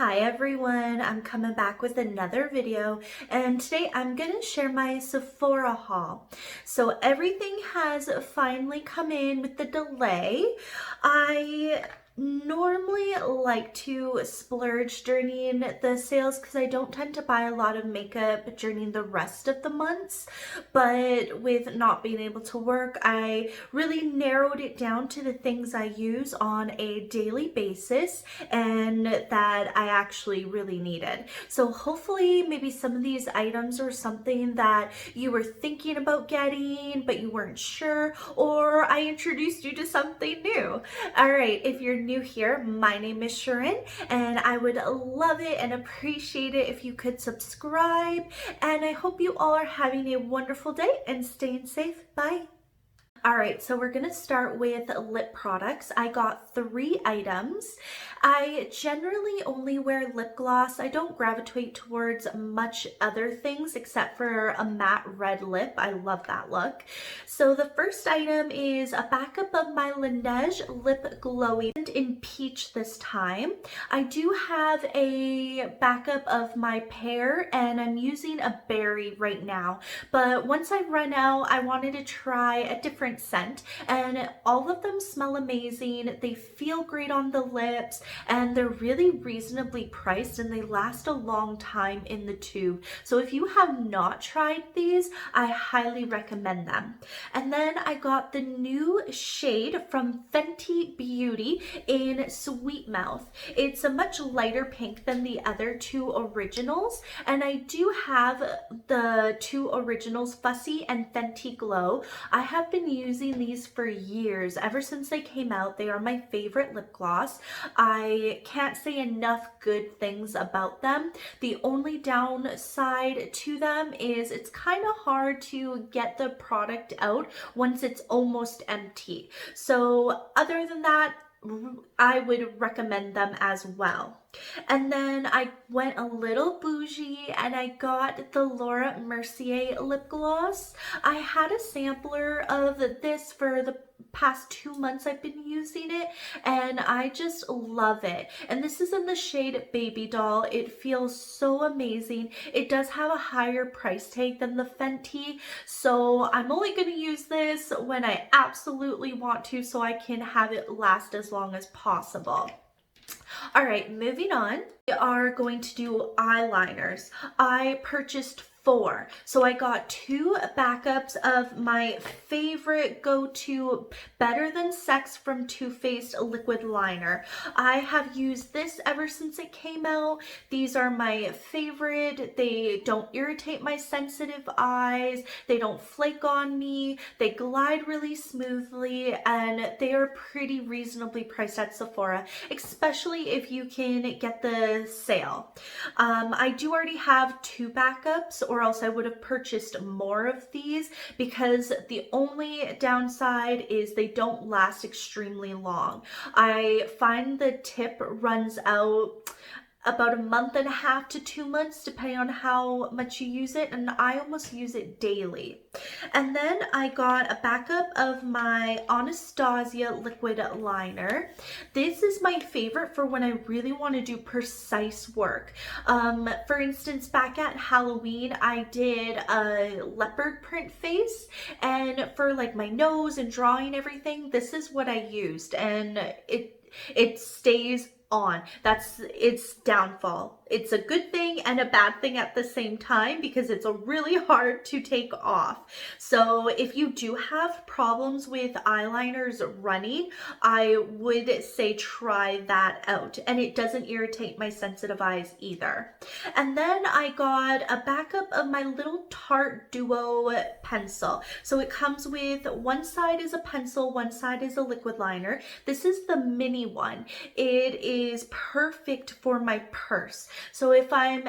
Hi everyone, I'm coming back with another video, and today I'm going to share my Sephora haul. So everything has finally come in with the delay. I normally like to splurge during the sales because I don't tend to buy a lot of makeup during the rest of the months, but with not being able to work, I really narrowed it down to the things I use on a daily basis and that I actually really needed. So hopefully maybe some of these items are something that you were thinking about getting but you weren't sure, or I introduced you to something new. All right, if you're new here, my name is Sharon, and I would love it and appreciate it if you could subscribe, and I hope you all are having a wonderful day and staying safe. Bye. All right, so we're gonna start with lip products. I got 3 items. I generally only wear lip gloss. I don't gravitate towards much other things except for a matte red lip. I love that look. So the first item is a backup of my Laneige Lip Glowy in peach this time. I do have a backup of my pear, and I'm using a berry right now. But once I run out, I wanted to try a different scent, and all of them smell amazing. They feel great on the lips, and they're really reasonably priced, and they last a long time in the tube. So if you have not tried these, I highly recommend them. And then I got the new shade from Fenty Beauty in Sweet Mouth. It's a much lighter pink than the other 2 originals, and I do have the 2 originals, Fussy and Fenty Glow. I have been using these for years. Ever since they came out, they are my favorite lip gloss. I can't say enough good things about them. The only downside to them is it's kind of hard to get the product out once it's almost empty. So other than that, I would recommend them as well. And then I went a little bougie and I got the Laura Mercier lip gloss. I had a sampler of this for the past 2 months I've been using it, and I just love it. And this is in the shade Baby Doll. It feels so amazing. It does have a higher price tag than the Fenty, so I'm only going to use this when I absolutely want to so I can have it last as long as possible. All right, moving on. We are going to do eyeliners. I purchased 4. So I got 2 backups of my favorite go-to Better Than Sex from Too Faced liquid liner. I have used this ever since it came out. These are my favorite. They don't irritate my sensitive eyes. They don't flake on me. They glide really smoothly, and they are pretty reasonably priced at Sephora, especially if you can get the sale. I do already have 2 backups, or else I would have purchased more of these, because the only downside is they don't last extremely long. I find the tip runs out about a month and a half to 2 months depending on how much you use it, and I almost use it daily. And then I got a backup of my Anastasia liquid liner. This is my favorite for when I really want to do precise work. For instance, back at Halloween I did a leopard print face, and for like my nose and drawing everything, this is what I used, and it stays on. That's its downfall. It's a good thing and a bad thing at the same time because it's really hard to take off. So if you do have problems with eyeliners running, I would say try that out, and it doesn't irritate my sensitive eyes either. And then I got a backup of my little Tarte Duo pencil. So it comes with one side is a pencil, one side is a liquid liner. This is the mini one. It is perfect for my purse. So if my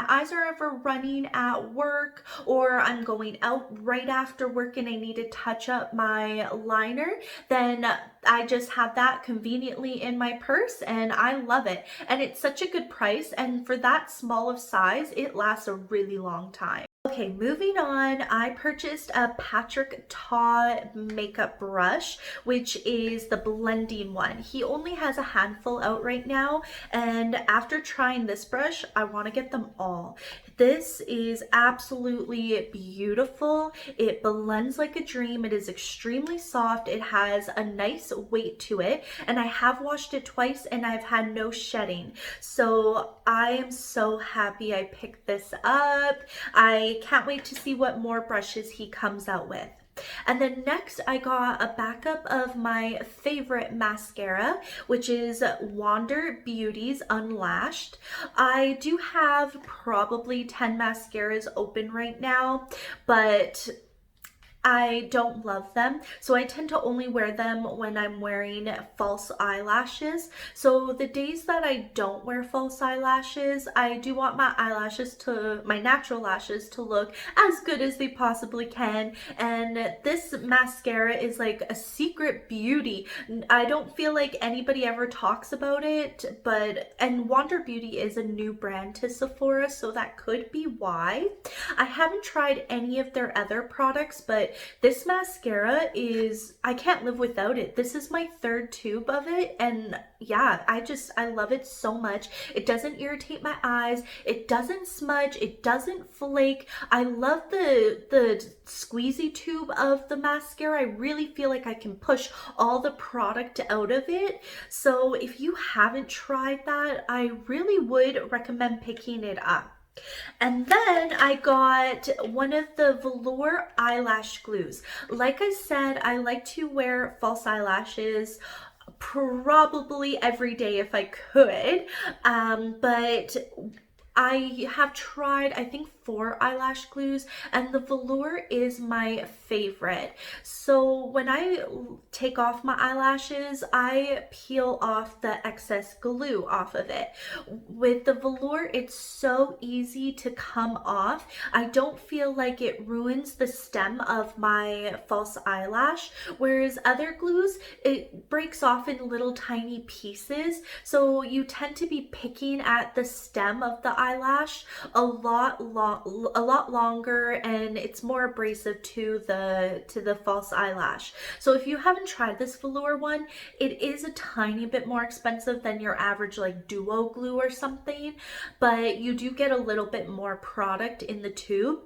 eyes are ever running at work, or I'm going out right after work and I need to touch up my liner, then I just have that conveniently in my purse, and I love it. And it's such a good price, and for that small of size, it lasts a really long time. Okay, moving on, I purchased a Patrick Ta makeup brush, which is the blending one. He only has a handful out right now, and after trying this brush, I want to get them all. This is absolutely beautiful. It blends like a dream. It is extremely soft. It has a nice weight to it, and I have washed it twice and I've had no shedding. So I am so happy I picked this up. I can't wait to see what more brushes he comes out with. And then next I got a backup of my favorite mascara, which is Wander Beauty's Unlashed. I do have probably 10 mascaras open right now, but I don't love them, so I tend to only wear them when I'm wearing false eyelashes. So the days that I don't wear false eyelashes, I do want my natural lashes to look as good as they possibly can. And this mascara is like a secret beauty. I don't feel like anybody ever talks about it, and Wander Beauty is a new brand to Sephora, so that could be why. I haven't tried any of their other products, but this mascara I can't live without it. This is my third tube of it, and yeah, I love it so much. It doesn't irritate my eyes, it doesn't smudge, it doesn't flake. I love the squeezy tube of the mascara. I really feel like I can push all the product out of it. So if you haven't tried that, I really would recommend picking it up. And then I got one of the Velour eyelash glues. Like I said, I like to wear false eyelashes probably every day if I could, but I have tried, I think, 4 eyelash glues, and the Velour is my favorite. So when I take off my eyelashes, I peel off the excess glue off of it. With the Velour, it's so easy to come off. I don't feel like it ruins the stem of my false eyelash, whereas other glues, it breaks off in little tiny pieces. So you tend to be picking at the stem of the eyelash a lot longer, and it's more abrasive to the false eyelash. So if you haven't tried this Velour one, it is a tiny bit more expensive than your average like duo glue or something, but you do get a little bit more product in the tube.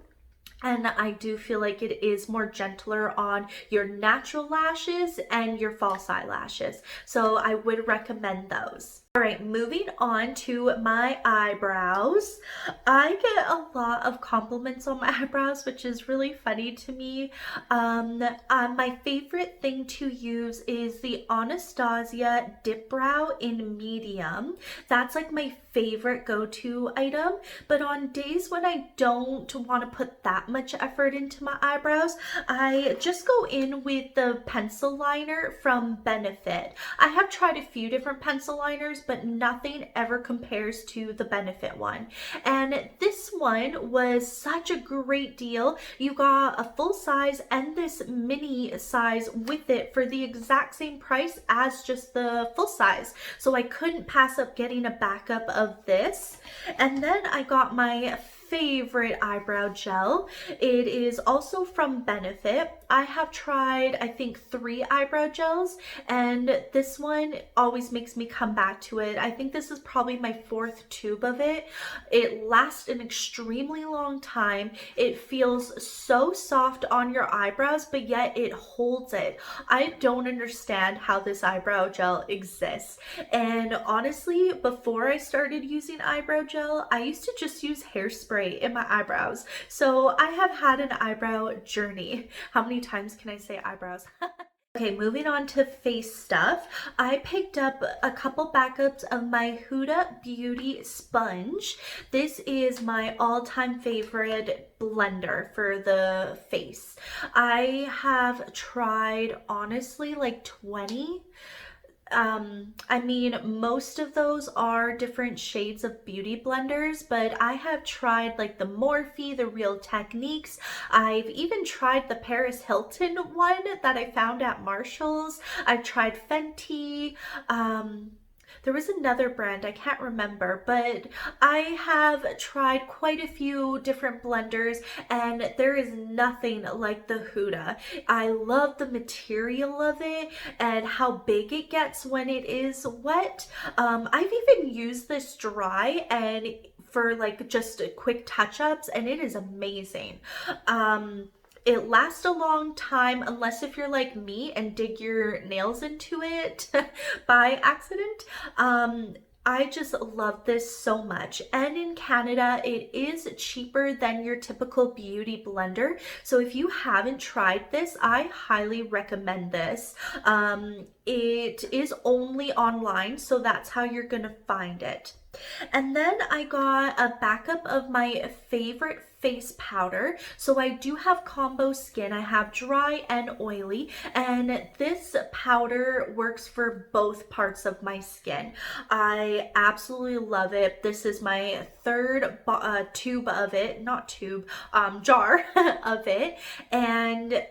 And I do feel like it is more gentler on your natural lashes and your false eyelashes. So I would recommend those. All right, moving on to my eyebrows. I get a lot of compliments on my eyebrows, which is really funny to me. My favorite thing to use is the Anastasia Dip Brow in medium. That's like my favorite go-to item, but on days when I don't want to put that much effort into my eyebrows, I just go in with the pencil liner from Benefit. I have tried a few different pencil liners, but nothing ever compares to the Benefit one. And this one was such a great deal. You got a full size and this mini size with it for the exact same price as just the full size. So I couldn't pass up getting a backup of this. And then I got my favorite eyebrow gel. It is also from Benefit. I have tried, I think, 3 eyebrow gels, and this one always makes me come back to it. I think this is probably my 4th tube of it. It lasts an extremely long time. It feels so soft on your eyebrows, but yet it holds it. I don't understand how this eyebrow gel exists. And honestly, before I started using eyebrow gel, I used to just use hairspray in my eyebrows. So I have had an eyebrow journey. How many times can I say eyebrows? Okay, moving on to face stuff. I picked up a couple backups of my Huda Beauty sponge. This is my all-time favorite blender for the face. I have tried, honestly, like 20. I mean, most of those are different shades of beauty blenders, but I have tried like the Morphe, the Real Techniques. I've even tried the Paris Hilton one that I found at Marshall's. I've tried Fenty. there was another brand, I can't remember, but I have tried quite a few different blenders and there is nothing like the Huda. I love the material of it and how big it gets when it is wet. I've even used this dry and for like just quick touch-ups, and it is amazing. It lasts a long time unless if you're like me and dig your nails into it by accident. I just love this so much. And in Canada, it is cheaper than your typical beauty blender. So if you haven't tried this, I highly recommend this. It is only online, so that's how you're gonna find it. And then I got a backup of my favorite face powder. So I do have combo skin. I have dry and oily, and this powder works for both parts of my skin. I absolutely love it. This is my third tube of it, not tube, jar of it, and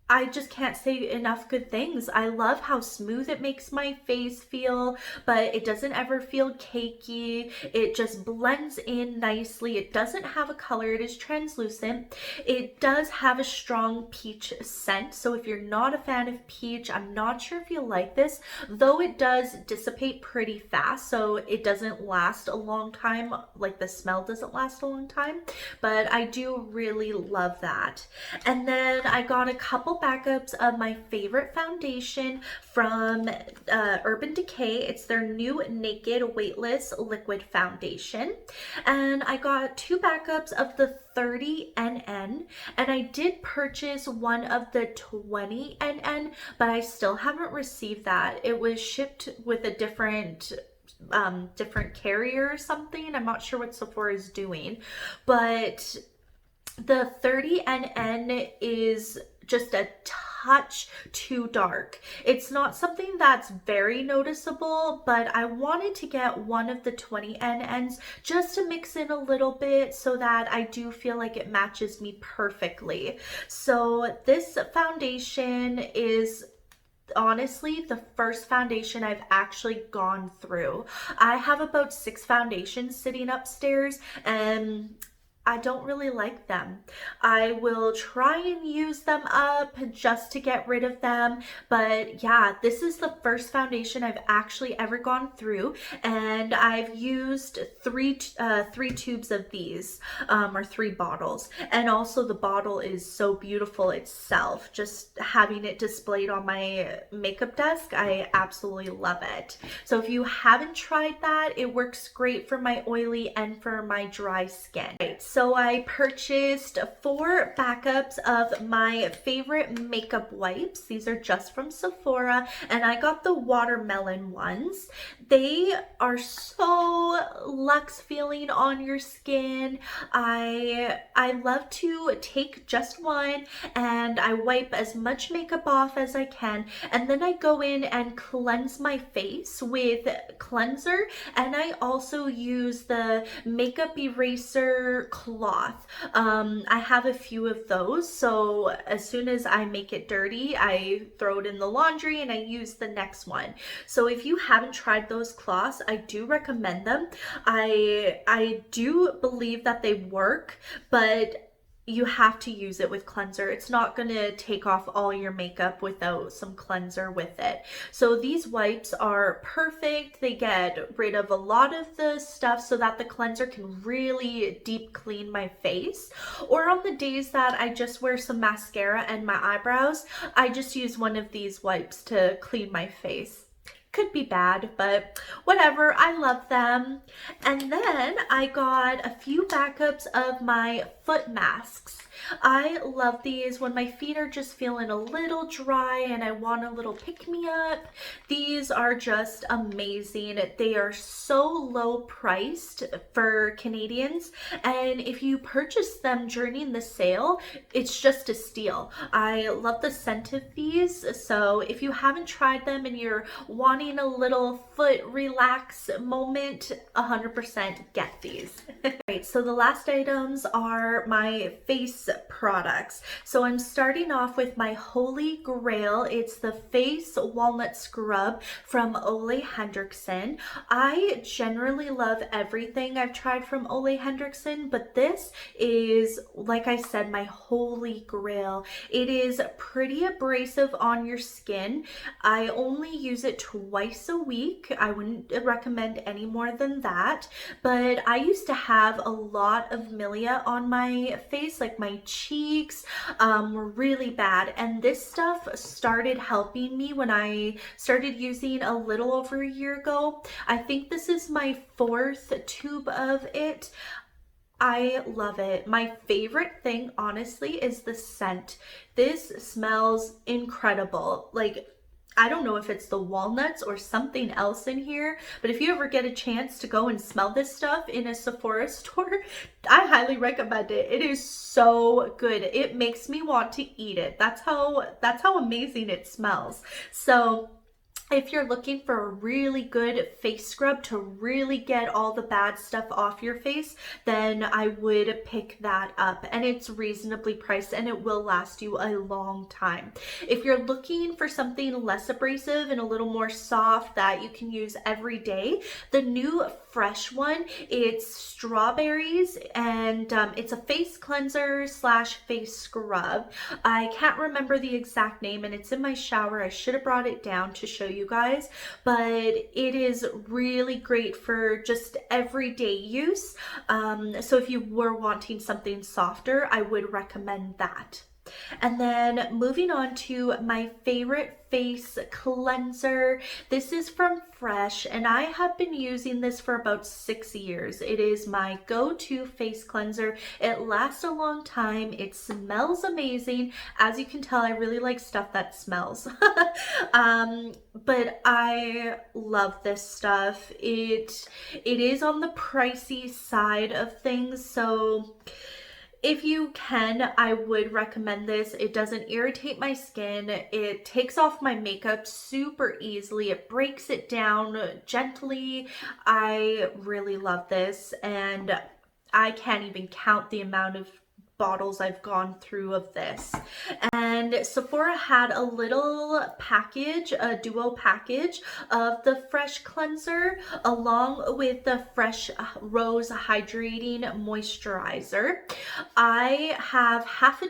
I just can't say enough good things. I love how smooth it makes my face feel, but it doesn't ever feel cakey. It just blends in nicely. It doesn't have a color. It is translucent. It does have a strong peach scent. So if you're not a fan of peach, I'm not sure if you'll like this, though it does dissipate pretty fast. So it doesn't last a long time. Like the smell doesn't last a long time, but I do really love that. And then I got a couple backups of my favorite foundation from Urban Decay. It's their new Naked Weightless Liquid Foundation. And I got two backups of the 30 NN, and I did purchase one of the 20 NN, but I still haven't received that. It was shipped with a different carrier or something. I'm not sure what Sephora is doing, but the 30 NN is just a touch too dark. It's not something that's very noticeable, but I wanted to get one of the 20 NNs just to mix in a little bit so that I do feel like it matches me perfectly. So this foundation is honestly the first foundation I've actually gone through. I have about 6 foundations sitting upstairs, and I don't really like them. I will try and use them up just to get rid of them. But yeah, this is the first foundation I've actually ever gone through. And I've used three tubes of these, or 3 bottles. And also the bottle is so beautiful itself. Just having it displayed on my makeup desk, I absolutely love it. So if you haven't tried that, it works great for my oily and for my dry skin. Right, so I purchased 4 backups of my favorite makeup wipes. These are just from Sephora, and I got the watermelon ones. They are so luxe feeling on your skin. I love to take just one and I wipe as much makeup off as I can, and then I go in and cleanse my face with cleanser, and I also use the makeup eraser cloth. I have a few of those, so as soon as I make it dirty, I throw it in the laundry and I use the next one. So if you haven't tried those cloths, I do recommend them. I do believe that they work, but you have to use it with cleanser. It's not going to take off all your makeup without some cleanser with it. So these wipes are perfect. They get rid of a lot of the stuff so that the cleanser can really deep clean my face. Or on the days that I just wear some mascara and my eyebrows, I just use one of these wipes to clean my face. Could be bad, but whatever, I love them. And then I got a few backups of my foot masks. I love these when my feet are just feeling a little dry and I want a little pick-me-up. These are just amazing. They are so low priced for Canadians, and if you purchase them during the sale, it's just a steal. I love the scent of these, so if you haven't tried them and you're wanting having a little foot relax moment, 100% get these. Right, so the last items are my face products. So I'm starting off with my holy grail. It's the face walnut scrub from Olay Hendrickson. I generally love everything I've tried from Olay Hendrickson, but this is, like I said, my holy grail. It is pretty abrasive on your skin. I only use it twice a week. I wouldn't recommend any more than that, but I used to have a lot of milia on my face, like my cheeks were really bad, and this stuff started helping me when I started using a little over a year ago. I think this is my 4th tube of it. I love it. My favorite thing, honestly, is the scent. This smells incredible. Like, I don't know if it's the walnuts or something else in here, but if you ever get a chance to go and smell this stuff in a Sephora store, I highly recommend it. It is so good. It makes me want to eat it. That's how amazing it smells. So if you're looking for a really good face scrub to really get all the bad stuff off your face, then I would pick that up, and it's reasonably priced and it will last you a long time. If you're looking for something less abrasive and a little more soft that you can use every day, the new fresh one, it's strawberries, and it's a face cleanser slash face scrub. I can't remember the exact name and it's in my shower. I should have brought it down to show you guys, but it is really great for just everyday use. So if you were wanting something softer, I would recommend that. And then moving on to my favorite face cleanser. This is from Fresh, and I have been using this for about 6 years. It is my go-to face cleanser. It lasts a long time. It smells amazing. As you can tell, I really like stuff that smells. But I love this stuff. It is on the pricey side of things, so if you can, I would recommend this. It doesn't irritate my skin. It takes off my makeup super easily. It breaks it down gently. I really love this, and I can't even count the amount of bottles I've gone through of this. And Sephora had a little package, a duo package of the Fresh cleanser along with the Fresh Rose Hydrating Moisturizer. I have half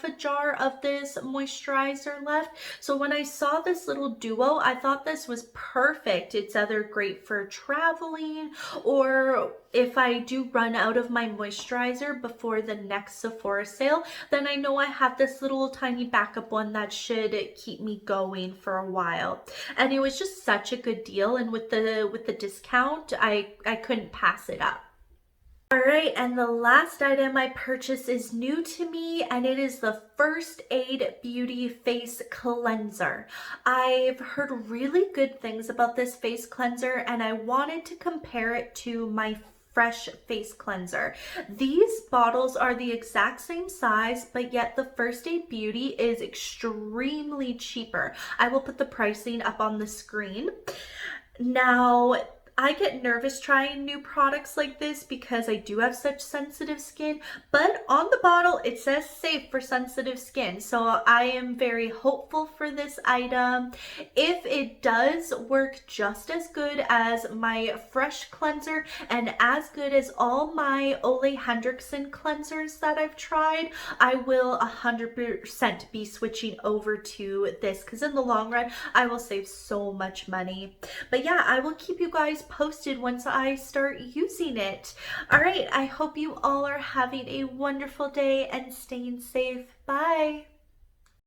a jar of this moisturizer left. So when I saw this little duo, I thought this was perfect. It's either great for traveling, or if I do run out of my moisturizer before the next Sephora sale, then I know I have this little tiny backup one that should keep me going for a while. And it was just such a good deal, and with the discount, I couldn't pass it up. Alright, and the last item I purchased is new to me, and it is the First Aid Beauty Face Cleanser. I've heard really good things about this face cleanser, and I wanted to compare it to my Fresh face cleanser. These bottles are the exact same size, but yet the First Aid Beauty is extremely cheaper. I will put the pricing up on the screen. Now, I get nervous trying new products like this because I do have such sensitive skin, but on the bottle it says safe for sensitive skin. So I am very hopeful for this item. If it does work just as good as my Fresh cleanser and as good as all my Olay Hendrickson cleansers that I've tried, I will 100% be switching over to this, because in the long run I will save so much money. But yeah, I will keep you guys posted once I start using it. All right, I hope you all are having a wonderful day and staying safe. Bye.